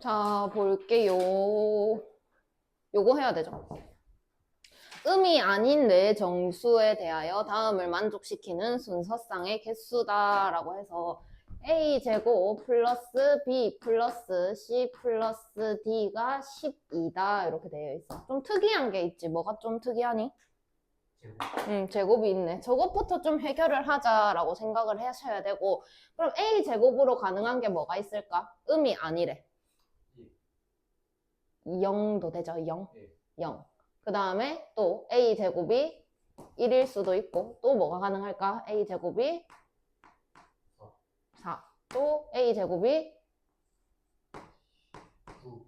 자, 볼게요. 요거 해야 되죠. 음이 아닌 네 정수에 대하여 다음을 만족시키는 순서쌍의 개수다라고 해서 a제곱 플러스 b 플러스 c 플러스 d가 12다 이렇게 되어 있어. 좀 특이한 게 있지. 뭐가 좀 특이하니? 제곱이 있네. 저것부터 좀 해결을 하자라고 생각을 하셔야 되고, 그럼 a제곱으로 가능한 게 뭐가 있을까? 음이 아니래. 0도 되죠. 0. 0. 그 다음에 또 a제곱이 1일 수도 있고, 또 뭐가 가능할까? a제곱이 4. 또 a제곱이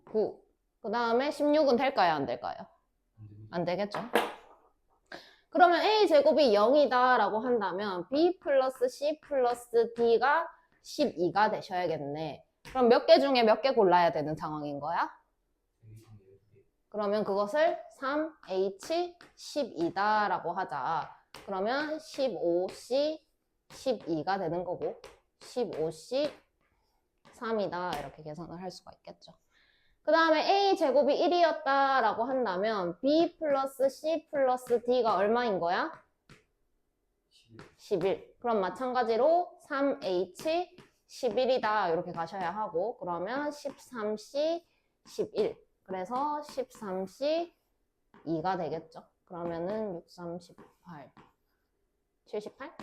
9. 그 다음에 16은 될까요? 안 될까요? 안 되겠죠. 그러면 a제곱이 0이다 라고 한다면 b 플러스 c 플러스 d가 12가 되셔야겠네. 그럼 몇 개 중에 몇 개 골라야 되는 상황인 거야? 그러면 그것을 3h 12다 라고 하자. 그러면 15c 12가 되는 거고 15c 3이다 이렇게 계산을 할 수가 있겠죠. 그 다음에 a제곱이 1이었다 라고 한다면 b 플러스 c 플러스 d가 얼마인 거야? 11. 그럼 마찬가지로 3h 11이다 이렇게 가셔야 하고 그러면 13c 11. 그래서 13c 2가 되겠죠. 그러면은 6, 3, 18. 78?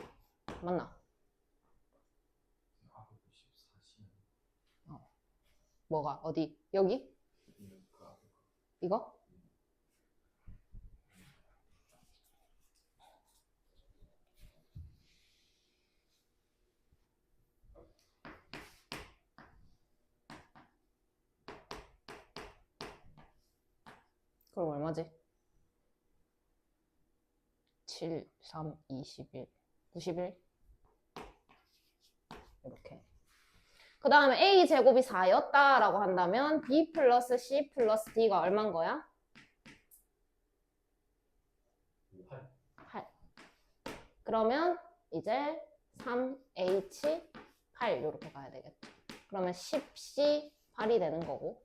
맞나? 뭐가? 어디? 여기? 이거? 그럼 얼마지? 7, 3, 21, 91? 이렇게. 그 다음에 a제곱이 4였다 라고 한다면 b 플러스 c 플러스 d가 얼마인 거야? 8. 그러면 이제 3h 8 이렇게 가야 되겠죠. 그러면 10c 8이 되는 거고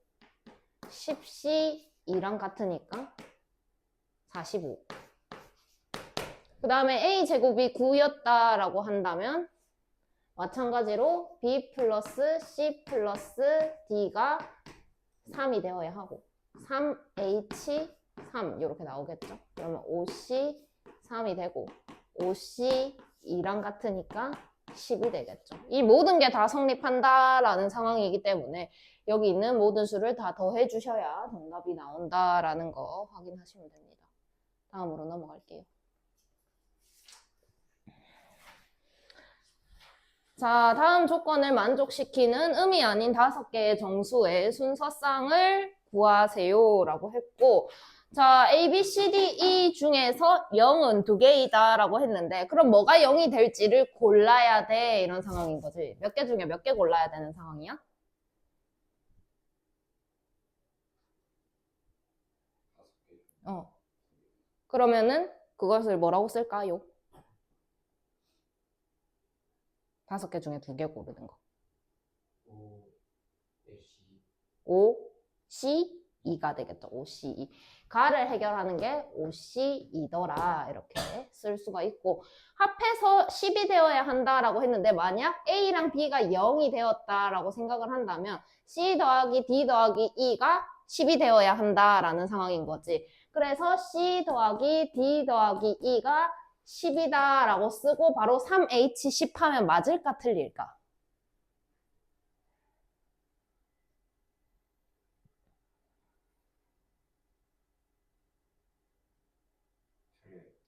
10c 2랑 같으니까 45. 그 다음에 a제곱이 9였다 라고 한다면 마찬가지로 b 플러스 c 플러스 d가 3이 되어야 하고 3h 3 이렇게 나오겠죠. 그러면 5c 3이 되고 5c 2랑 같으니까 10이 되겠죠. 이 모든 게 다 성립한다라는 상황이기 때문에 여기 있는 모든 수를 다 더해 주셔야 정답이 나온다라는 거 확인하시면 됩니다. 다음으로 넘어갈게요. 자, 다음 조건을 만족시키는 음이 아닌 5개의 정수의 순서쌍을 구하세요 라고 했고 자, A, B, C, D, E 중에서 0은 2개이다 라고 했는데 그럼 뭐가 0이 될지를 골라야 돼 이런 상황인 거지. 몇 개 중에 몇 개 골라야 되는 상황이야? 그러면은 그것을 뭐라고 쓸까요? 5개 중에 2개 고르는 거. O, C, E가 되겠죠. O, C, E. 가를 해결하는 게 O, C, E더라 이렇게 쓸 수가 있고 합해서 10이 되어야 한다라고 했는데 만약 A랑 B가 0이 되었다라고 생각을 한다면 C 더하기 D 더하기 E가 10이 되어야 한다라는 상황인 거지. 그래서 C 더하기 D 더하기 E가 10이다 라고 쓰고 바로 3H10 하면 맞을까 틀릴까?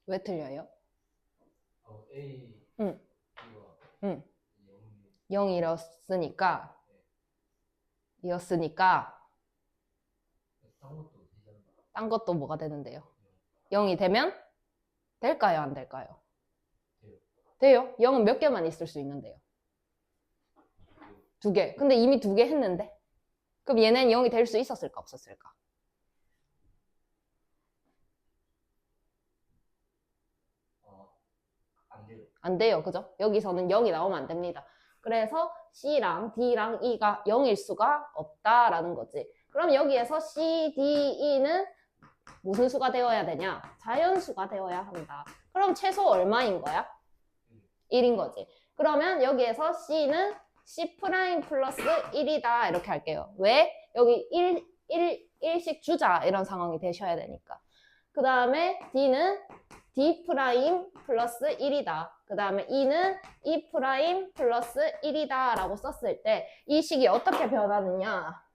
왜 틀려요? A, 응. B가 응. 0이 0이었으니까 딴 것도 뭐가 되는데요? 0이 되면 될까요? 안 될까요? 돼요. 0은 몇 개만 있을 수 있는데요? 2개. 근데 이미 2개 했는데 그럼 얘는 0이 될 수 있었을까 없었을까? 안 돼요. 안 돼요. 그죠? 여기서는 0이 나오면 안 됩니다. 그래서 C랑 D랑 E가 0일 수가 없다라는 거지. 그럼 여기에서 C, D, E는 무슨 수가 되어야 되냐? 자연수가 되어야 한다. 그럼 최소 얼마인 거야? 1인 거지. 그러면 여기에서 C는 C' 플러스 1이다 이렇게 할게요. 왜? 여기 1씩 주자 이런 상황이 되셔야 되니까. 그 다음에 D는 D' 플러스 1이다. 그 다음에 E는 E' 플러스 1이다 라고 썼을 때 이 식이 어떻게 변하느냐?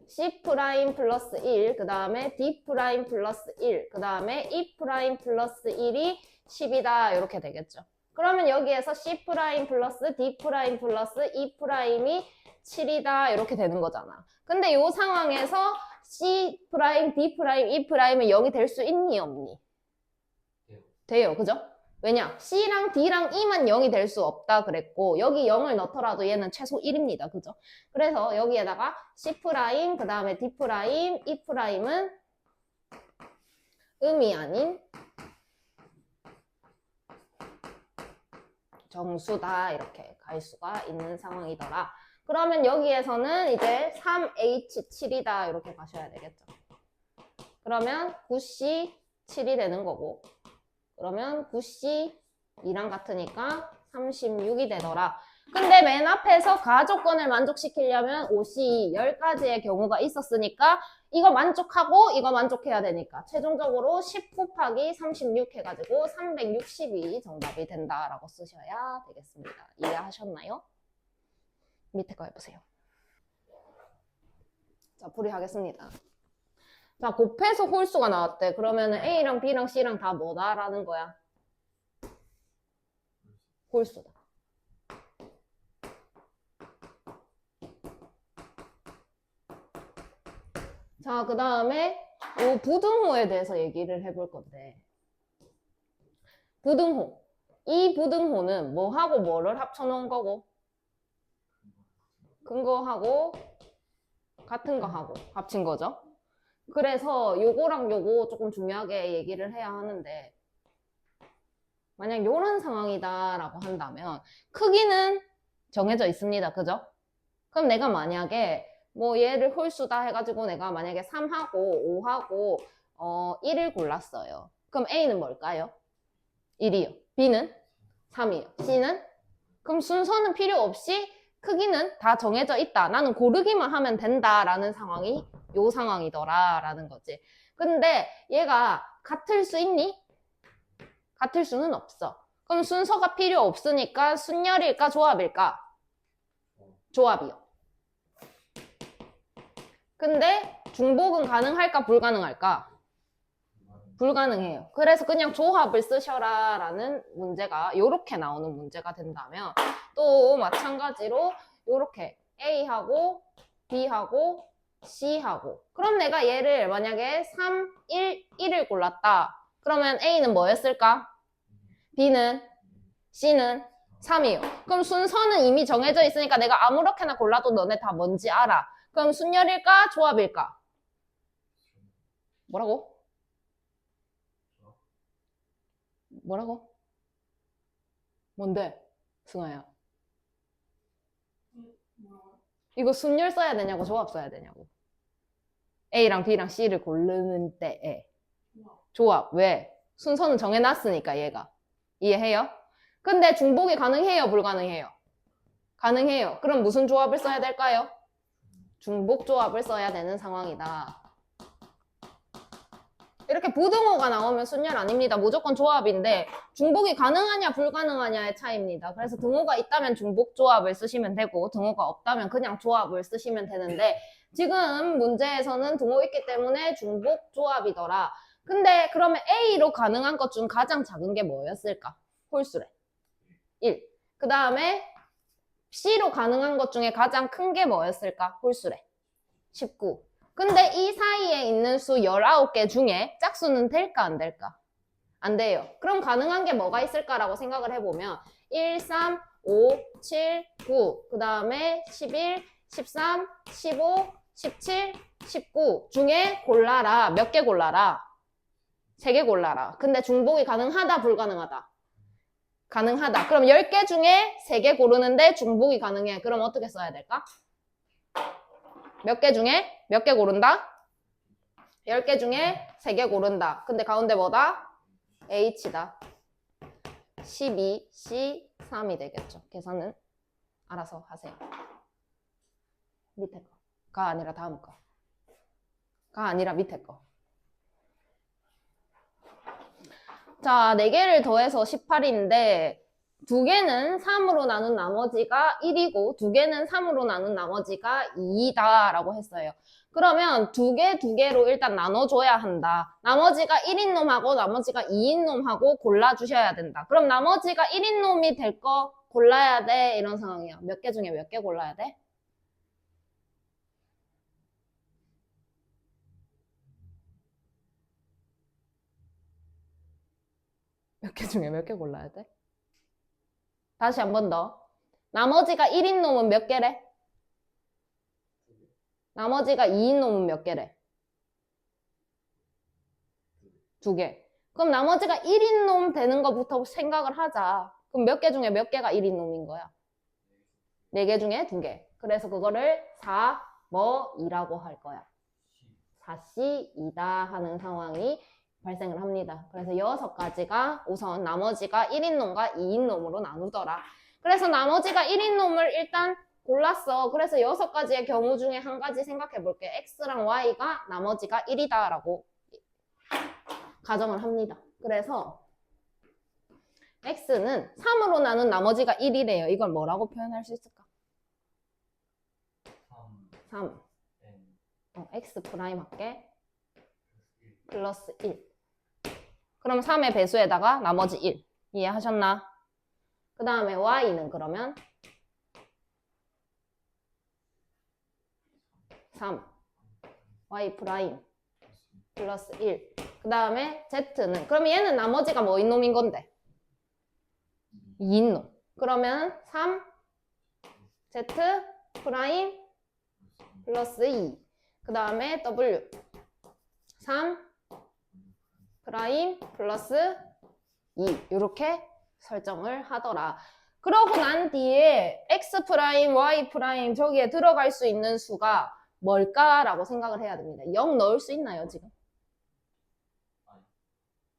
C' 플러스 1, 그 다음에 D' 플러스 1, 그 다음에 E' 플러스 1이 10이다 이렇게 되겠죠. 그러면 여기에서 C' 플러스 D' 플러스 E'이 7이다 이렇게 되는 거잖아. 근데 이 상황에서 C', D', E'은 0이 될 수 있니 없니? 돼요. 그죠? 왜냐? C랑 D랑 E만 0이 될 수 없다 그랬고 여기 0을 넣더라도 얘는 최소 1입니다. 그죠? 그래서 여기에다가 C', 그 다음에 D', E'은 음이 아닌 정수다 이렇게 갈 수가 있는 상황이더라. 그러면 여기에서는 이제 3H7이다 이렇게 가셔야 되겠죠. 그러면 9C 7이 되는 거고 그러면 9C 2랑 같으니까 36이 되더라. 근데 맨 앞에서 가조건을 만족시키려면 5C 10가지의 경우가 있었으니까 이거 만족하고 이거 만족해야 되니까 최종적으로 10 곱하기 36 해가지고 360이 정답이 된다라고 쓰셔야 되겠습니다. 이해하셨나요? 밑에 거 해보세요. 자, 풀이하겠습니다. 자, 곱해서 홀수가 나왔대. 그러면은 A랑 B랑 C랑 다 뭐다라는 거야? 홀수다. 자, 그 다음에 이 부등호에 대해서 얘기를 해볼 건데 부등호. 이 부등호는 뭐하고 뭐를 합쳐놓은 거고? 근거하고 같은 거하고 합친 거죠. 그래서 요거랑 요거 조금 중요하게 얘기를 해야 하는데 만약 요런 상황이다라고 한다면 크기는 정해져 있습니다. 그죠? 그럼 내가 만약에 뭐 얘를 홀수다 해가지고 내가 만약에 3하고 5하고 1을 골랐어요. 그럼 A는 뭘까요? 1이요. B는 3이요. C는? 그럼 순서는 필요 없이 크기는 다 정해져 있다. 나는 고르기만 하면 된다라는 상황이 요 상황이더라 라는 거지. 근데 얘가 같을 수 있니? 같을 수는 없어. 그럼 순서가 필요 없으니까 순열일까 조합일까? 조합이요. 근데 중복은 가능할까 불가능할까? 불가능해요. 그래서 그냥 조합을 쓰셔라 라는 문제가 요렇게 나오는 문제가 된다면 또 마찬가지로 요렇게 A하고 B하고 C하고 그럼 내가 얘를 만약에 3, 1, 1을 골랐다. 그러면 A는 뭐였을까? B는 C는 3이에요. 그럼 순서는 이미 정해져 있으니까 내가 아무렇게나 골라도 너네 다 뭔지 알아. 그럼 순열일까? 조합일까? 뭐라고? 뭐라고? 뭔데? 승아야. 이거 순열 써야 되냐고 조합 써야 되냐고. A랑 B랑 C를 고르는 때에 조합. 왜? 순서는 정해놨으니까 얘가. 이해해요? 근데 중복이 가능해요? 불가능해요? 가능해요. 그럼 무슨 조합을 써야 될까요? 중복 조합을 써야 되는 상황이다. 이렇게 부등호가 나오면 순열 아닙니다. 무조건 조합인데 중복이 가능하냐 불가능하냐의 차이입니다. 그래서 등호가 있다면 중복 조합을 쓰시면 되고 등호가 없다면 그냥 조합을 쓰시면 되는데 지금 문제에서는 등호 있기 때문에 중복 조합이더라. 근데 그러면 A로 가능한 것 중 가장 작은 게 뭐였을까? 홀수래. 1. 그 다음에 C로 가능한 것 중에 가장 큰 게 뭐였을까? 홀수래. 19. 근데 이 사이에 있는 수 19개 중에 짝수는 될까 안 될까? 안 돼요. 그럼 가능한 게 뭐가 있을까라고 생각을 해보면 1, 3, 5, 7, 9, 그 다음에 11, 13, 15, 17, 19 중에 골라라. 몇 개 골라라? 3개 골라라. 근데 중복이 가능하다 불가능하다? 가능하다. 그럼 10개 중에 3개 고르는데 중복이 가능해. 그럼 어떻게 써야 될까? 몇 개 중에 몇 개 고른다? 10개 중에 3개 고른다. 근데 가운데 뭐다? H다. 12, C, 3이 되겠죠. 계산은 알아서 하세요. 밑에 거. 가 아니라 다음 거. 가 아니라 밑에 거. 자, 4개를 더해서 18인데 2개는 3으로 나눈 나머지가 1이고 2개는 3으로 나눈 나머지가 2다 라고 했어요. 그러면 2개로 일단 나눠줘야 한다. 나머지가 1인 놈하고 나머지가 2인 놈하고 골라주셔야 된다. 그럼 나머지가 1인 놈이 될 거 골라야 돼. 이런 상황이야. 몇 개 중에 몇 개 골라야 돼? 몇 개 중에 몇 개 골라야 돼? 다시 한 번 더. 나머지가 1인 놈은 몇 개래? 나머지가 2인 놈은 몇 개래? 2개. 그럼 나머지가 1인 놈 되는 것부터 생각을 하자. 그럼 몇 개 중에 몇 개가 1인 놈인 거야? 4개 중에 2개. 그래서 그거를 4, 뭐, 2라고 할 거야. 4C, 2다 하는 상황이 발생을 합니다. 그래서 6가지가 우선 나머지가 1인 놈과 2인 놈으로 나누더라. 그래서 나머지가 1인 놈을 일단 골랐어. 그래서 6가지의 경우 중에 한 가지 생각해 볼게. X랑 Y가 나머지가 1이다 라고 가정을 합니다. 그래서 X는 3으로 나눈 나머지가 1이래요. 이걸 뭐라고 표현할 수 있을까? 3. X 프라임 할게. 플러스 1. 그럼 3의 배수에다가 나머지 1. 이해하셨나? 그 다음에 Y는 그러면 3. Y 프라임 플러스 1. 그 다음에 Z는 그러면 얘는 나머지가 뭐인 놈인 건데? 2인 놈. 그러면 3 Z 프라임 플러스 2. 그 다음에 W 3 프라임 플러스 2 이렇게 설정을 하더라. 그러고 난 뒤에 X 프라임, Y 프라임 저기에 들어갈 수 있는 수가 뭘까라고 생각을 해야 됩니다. 0 넣을 수 있나요 지금?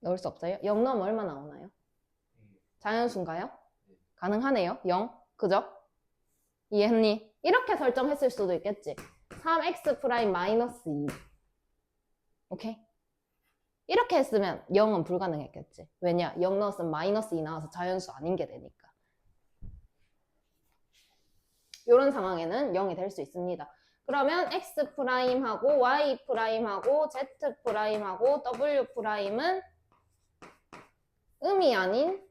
넣을 수 없어요? 0 넣으면 얼마 나오나요? 자연수인가요? 가능하네요. 0. 그죠? 이해했니? 이렇게 설정했을 수도 있겠지. 3x 프라임 마이너스 2. 오케이? 이렇게 했으면 0은 불가능했겠지. 왜냐? 0 넣었으면 마이너스 2 나와서 자연수 아닌 게 되니까. 이런 상황에는 0이 될 수 있습니다. 그러면 x 프라임하고 y 프라임하고 z 프라임하고 w 프라임은 음이 아닌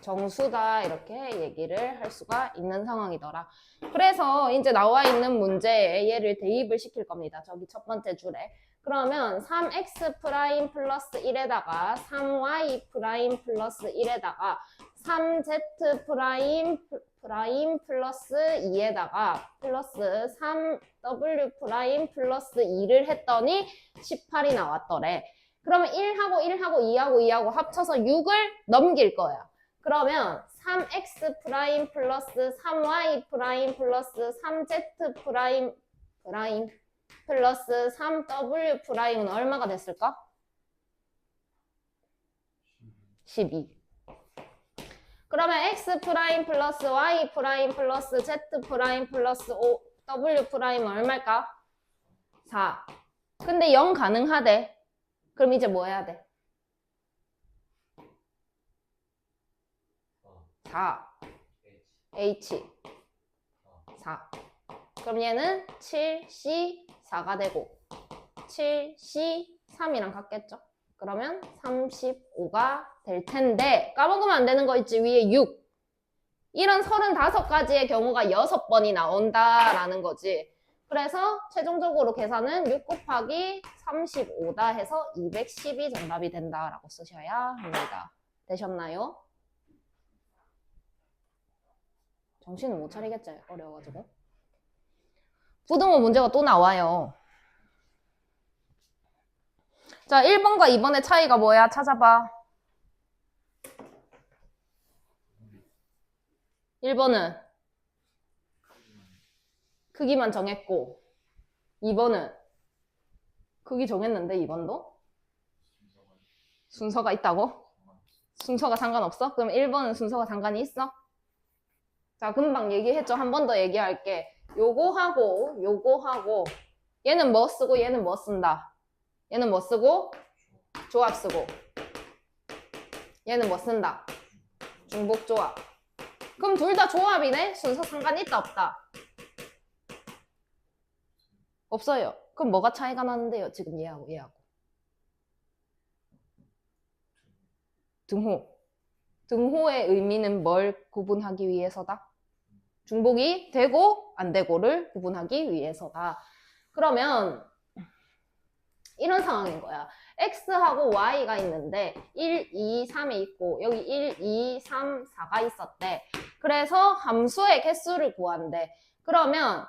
정수다 이렇게 얘기를 할 수가 있는 상황이더라. 그래서 이제 나와 있는 문제에 얘를 대입을 시킬 겁니다. 저기 첫 번째 줄에. 그러면 3x 프라임 플러스 1에다가 3y 프라임 플러스 1에다가 3z 프라임 플러스 2에다가 플러스 3w 프라임 플러스 2를 했더니 18이 나왔더래. 그러면 1하고 1하고 2하고 2하고 합쳐서 6을 넘길 거야. 그러면 3x 프라임 플러스 3y 프라임 플러스 3z 프라임 플러스 3w 프라임은 얼마가 됐을까? 12. 그러면 x 프라임 플러스 y 프라임 플러스 z 프라임 플러스 w 프라임은 얼마일까? 4. 근데 0 가능하대. 그럼 이제 뭐 해야 돼? 4. H. 4. 그럼 얘는 7C 4가 되고 7C 3이랑 같겠죠? 그러면 35가 될 텐데 까먹으면 안 되는 거 있지? 위에 6. 이런 35가지의 경우가 6번이 나온다라는 거지. 그래서 최종적으로 계산은 6 곱하기 35다 해서 210이 정답이 된다라고 쓰셔야 합니다. 되셨나요? 정신을 못 차리겠지? 어려워가지고. 부등호 문제가 또 나와요. 자, 1번과 2번의 차이가 뭐야? 찾아봐. 1번은 크기만 정했고 2번은 크기 정했는데 2번도 순서가 있다고? 순서가 상관없어? 그럼 1번은 순서가 상관이 있어? 자, 금방 얘기했죠. 한 번 더 얘기할게. 요거하고 얘는 뭐 쓰고 얘는 뭐 쓴다? 얘는 뭐 쓰고? 조합 쓰고 얘는 뭐 쓴다? 중복 조합. 그럼 둘 다 조합이네? 순서 상관이 있다 없다? 없어요. 그럼 뭐가 차이가 나는데요? 지금 얘하고 얘하고. 등호. 등호의 의미는 뭘 구분하기 위해서다? 중복이 되고 안 되고를 구분하기 위해서다. 그러면 이런 상황인 거야. x하고 y가 있는데 1, 2, 3이 있고 여기 1, 2, 3, 4가 있었대. 그래서 함수의 개수를 구한대. 그러면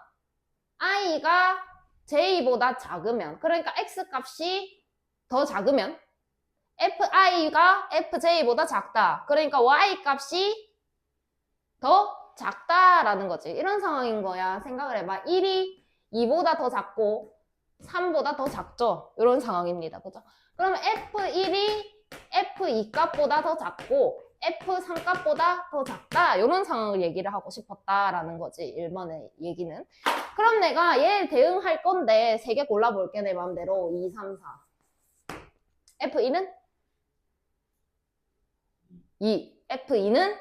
i가 j보다 작으면, 그러니까 x 값이 더 작으면 fi가 fj보다 작다. 그러니까 y 값이 더 작다라는 거지. 이런 상황인 거야. 생각을 해봐. 1이 2보다 더 작고 3보다 더 작죠? 이런 상황입니다. 그죠? 그러면 F1이 F2 값보다 더 작고 F3 값보다 더 작다. 이런 상황을 얘기를 하고 싶었다라는 거지. 1번의 얘기는. 그럼 내가 얘 대응할 건데 3개 골라볼게. 내 맘대로. 2, 3, 4. F2는? 2. F2는?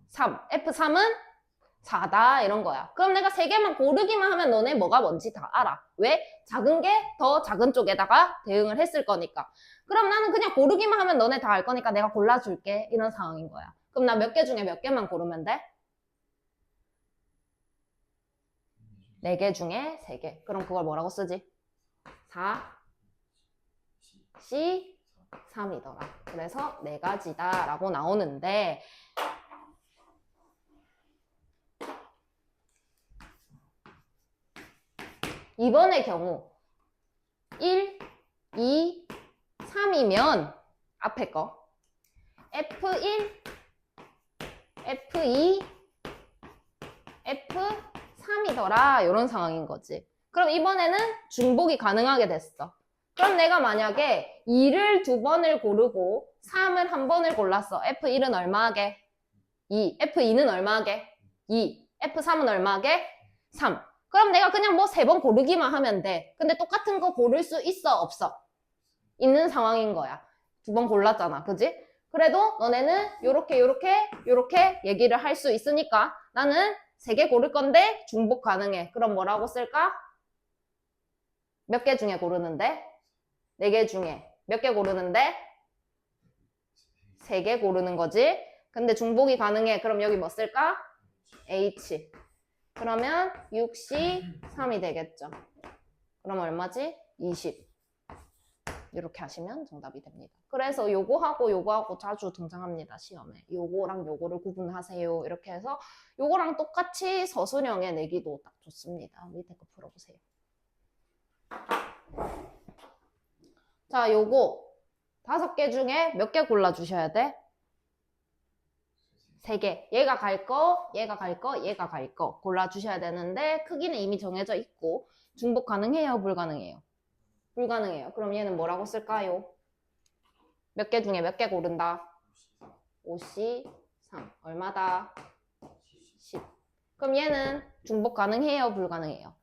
3. F3은? 4다 이런 거야. 그럼 내가 3개만 고르기만 하면 너네 뭐가 뭔지 다 알아. 왜? 작은 게 더 작은 쪽에다가 대응을 했을 거니까. 그럼 나는 그냥 고르기만 하면 너네 다 알 거니까 내가 골라줄게. 이런 상황인 거야. 그럼 나 몇 개 중에 몇 개만 고르면 돼? 4개 중에 3개. 그럼 그걸 뭐라고 쓰지? 4, C, 3이더라. 그래서 4가지다 라고 나오는데 이번의 경우 1, 2, 3이면 앞에 거 F1, F2, F3이더라 이런 상황인 거지. 그럼 이번에는 중복이 가능하게 됐어. 그럼 내가 만약에 2를 2번을 고르고 3을 1번을 골랐어. F1은 얼마하게? 2. F2는 얼마하게? 2. F3은 얼마하게? 3. 그럼 내가 그냥 뭐 3번 고르기만 하면 돼. 근데 똑같은 거 고를 수 있어? 없어? 있는 상황인 거야. 2번 골랐잖아. 그지? 그래도 너네는 요렇게 얘기를 할 수 있으니까 나는 3개 고를 건데 중복 가능해. 그럼 뭐라고 쓸까? 몇 개 중에 고르는데? 4개 중에. 몇 개 고르는데? 3개 고르는 거지. 근데 중복이 가능해. 그럼 여기 뭐 쓸까? H. 그러면 6C 3이 되겠죠. 그럼 얼마지? 20. 이렇게 하시면 정답이 됩니다. 그래서 요거하고 자주 등장합니다. 시험에. 요거랑 요거를 구분하세요. 이렇게 해서 요거랑 똑같이 서술형에 내기도 딱 좋습니다. 밑에 거 풀어보세요. 자, 요거 5개 중에 몇 개 골라주셔야 돼? 3개. 얘가 갈 거, 얘가 갈 거, 얘가 갈 거 골라주셔야 되는데 크기는 이미 정해져 있고 중복 가능해요? 불가능해요? 불가능해요. 그럼 얘는 뭐라고 쓸까요? 몇 개 중에 몇 개 고른다? 5C 3. 얼마다? 10. 그럼 얘는 중복 가능해요? 불가능해요?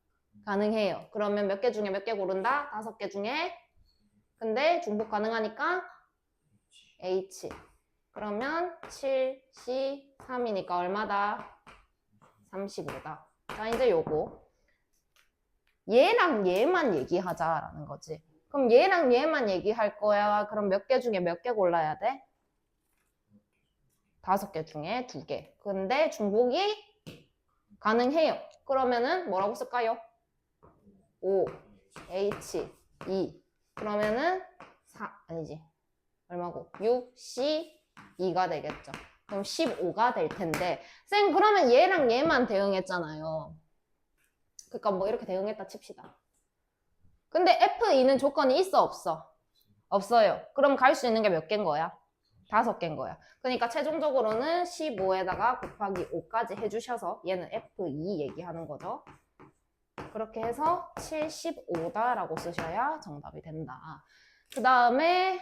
가능해요. 그러면 몇 개 중에 몇 개 고른다? 5개 중에. 근데 중복 가능하니까 H. 그러면 7C 3이니까 얼마다? 35다. 자, 이제 요거. 얘랑 얘만 얘기하자라는 거지. 그럼 얘랑 얘만 얘기할 거야. 그럼 몇 개 중에 몇 개 골라야 돼? 5개 중에 2개. 근데 중복이 가능해요. 그러면은 뭐라고 쓸까요? 5, H, 2. 그러면은 4, 아니지. 얼마고? 6, C, 2가 되겠죠. 그럼 15가 될 텐데. 쌤, 그러면 얘랑 얘만 대응했잖아요. 그러니까 뭐 이렇게 대응했다 칩시다. 근데 F2는 조건이 있어 없어? 없어요. 그럼 갈 수 있는 게 몇 개인 거야? 5개인 거야. 그러니까 최종적으로는 15에다가 곱하기 5까지 해주셔서 얘는 F2 얘기하는 거죠. 그렇게 해서 75다라고 쓰셔야 정답이 된다. 그 다음에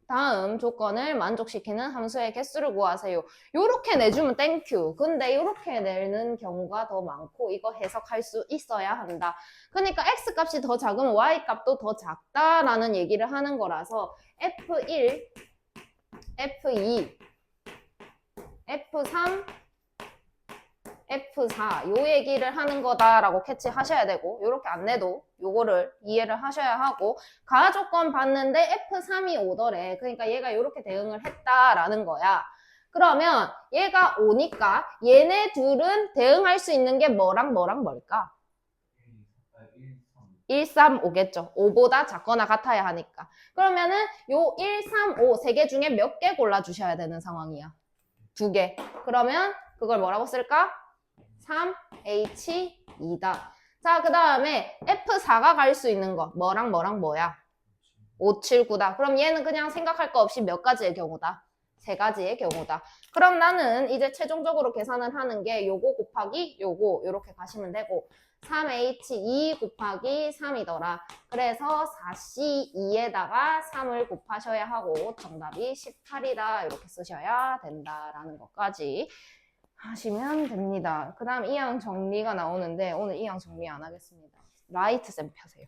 다음 조건을 만족시키는 함수의 개수를 구하세요. 요렇게 내주면 땡큐. 근데 요렇게 내는 경우가 더 많고 이거 해석할 수 있어야 한다. 그러니까 x값이 더 작으면 y값도 더 작다라는 얘기를 하는 거라서 F1, F2, F3, F4 요 얘기를 하는 거다라고 캐치하셔야 되고 요렇게 안 내도 요거를 이해를 하셔야 하고 가조건 봤는데 F3이 오더래. 그러니까 얘가 요렇게 대응을 했다라는 거야. 그러면 얘가 오니까 얘네 둘은 대응할 수 있는 게 뭐랑 뭐랑 뭘까? 1, 3, 5겠죠. 5보다 작거나 같아야 하니까. 그러면은 요 1, 3, 5 세 개 중에 몇 개 골라주셔야 되는 상황이야? 2개. 그러면 그걸 뭐라고 쓸까? 3H2다. 자, 그 다음에 F4가 갈 수 있는 거 뭐랑 뭐랑 뭐야? 5, 7, 9다. 그럼 얘는 그냥 생각할 거 없이 몇 가지의 경우다? 3가지의 경우다. 그럼 나는 이제 최종적으로 계산을 하는 게 요거 곱하기 요거 요렇게 가시면 되고 3H2 곱하기 3이더라. 그래서 4C2에다가 3을 곱하셔야 하고 정답이 18이다. 이렇게 쓰셔야 된다라는 것까지 하시면 됩니다. 그 다음 이항 정리가 나오는데 오늘 이항 정리 안 하겠습니다. 라이트 쌤 펴세요.